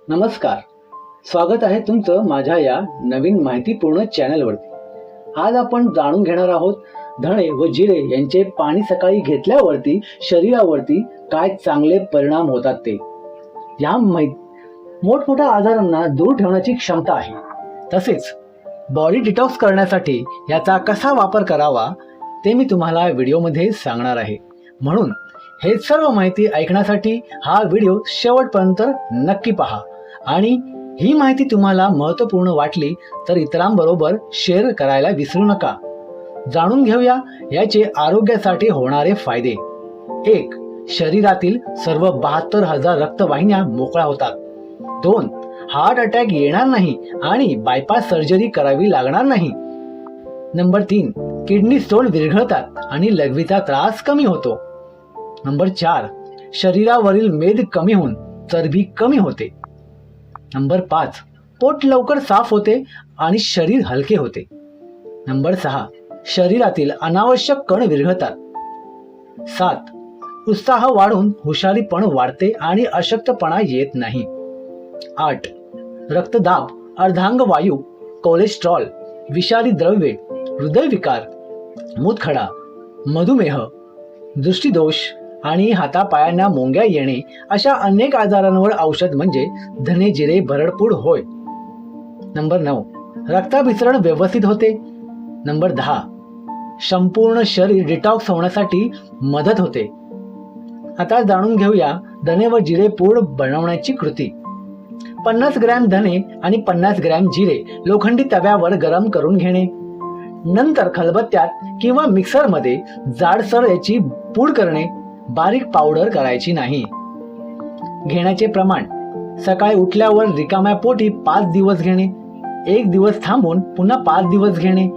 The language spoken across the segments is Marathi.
नमस्कार, स्वागत आहे तुमचं माझ्या या नवीन माहितीपूर्ण चॅनलवरती। आज आपण जाणून घेणार आहोत धणे व जिरे यांचे पाणी सकाळी घेतल्यावरती शरीरावरती काय चांगले परिणाम होतात ते। या मोठमोठ्या आजारांना दूर ठेवण्याची क्षमता आहे। तसेच बॉडी डिटॉक्स करण्यासाठी याचा कसा वापर करावा ते मी तुम्हाला व्हिडिओमध्ये सांगणार आहे। म्हणून हे सर्व माहिती ऐकण्यासाठी हा व्हिडिओ शेवटपर्यंत नक्की पहा आणि ही माहिती तुम्हाला महत्त्वपूर्ण वाटली तर इतरांबरोबर शेअर करायला विसरू नका। जाणून घेऊया याचे आरोग्यासाठी होणारे फायदे। 1. शरीरातील सर्व 72,000 रक्तवाहिन्या मोकळ्या होतात। 2. हार्ट अटॅक येणार नाही आणि बायपास सर्जरी करावी लागणार नाही। नंबर 3. किडनी स्टोन विरघळतात आणि लघवीचा त्रास कमी होतो। नंबर 4. शरीरावरील मेद कमी होऊन चरबी कमी होते। नंबर 5. पोट लवकर साफ होते आणि शरीर हलके होते। नंबर 6. शरीरातील अनावश्यक कण विरघळतात। 7. उत्साह वाढून हुशारीपण वाढते आणि अशक्तपणा येत नाही। 8. रक्तदाब, अर्धांगवायू, कोलेस्ट्रॉल, विषारी द्रव्ये, हृदयविकार, मूतखडा, मधुमेह, दृष्टिदोष आणि हातापायांना मुंग्या येणे अशा अनेक आजारांवर औषध म्हणजे धने जिरे भरडपूड होय। नंबर 9. रक्ताभिसरण व्यवस्थित होते। नंबर 10. संपूर्ण शरीर डिटॉक्स होण्यासाठी मदत होते। आता जाणून घेऊया धने व जिरे पूड बनवण्याची कृती। 50 ग्रॅम धने आणि 50 ग्रॅम जिरे लोखंडी तव्यावर गरम करून घेणे। नंतर खलबत्त्यात किंवा मिक्सरमध्ये जाडसर याची पूड करणे, बारीक पावडर करायची नाही। घेण्याचे प्रमाण: सकाळी उठल्यावर रिकाम्या पोटी 5 दिवस घेणे, 1 दिवस थांबून पुन्हा 5 दिवस घेणे,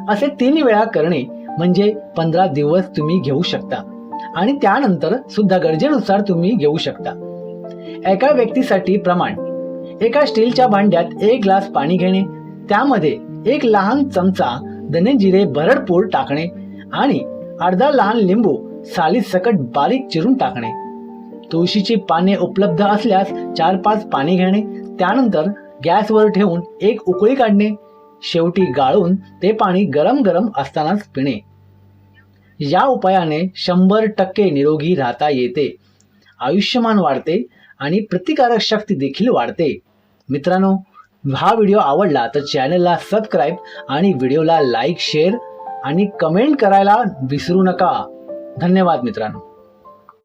असे 3 वेळा करणे म्हणजे 15 दिवस तुम्ही घेऊ शकता आणि त्यानंतर सुद्धा गरजेनुसार तुम्ही घेऊ शकता। एका व्यक्तीसाठी प्रमाण: एका स्टीलच्या भांड्यात 1 ग्लास पाणी घेणे, त्यामध्ये 1 लहान चमचा धने जिरे भरडपूड टाकणे आणि अर्धा लहान लिंबू सालीसकट बारीक चिरून टाकणे। तुळशीची पाने उपलब्ध असल्यास 4-5 पाने घेणे, त्यानंतर गॅसवर ठेवून 1 उकळी काढणे, शेवटी गाळून ते पाणी गरम गरम असतानाच पिणे। या उपायाने 100% निरोगी राहता येते, आयुष्यमान वाढते आणि प्रतिकारक शक्ती देखील वाढते। मित्रांनो, हा व्हिडिओ आवडला तर चॅनलला सबस्क्राईब आणि व्हिडिओला लाईक, शेअर आणि कमेंट करायला विसरू नका। धन्यवाद मित्रांनो।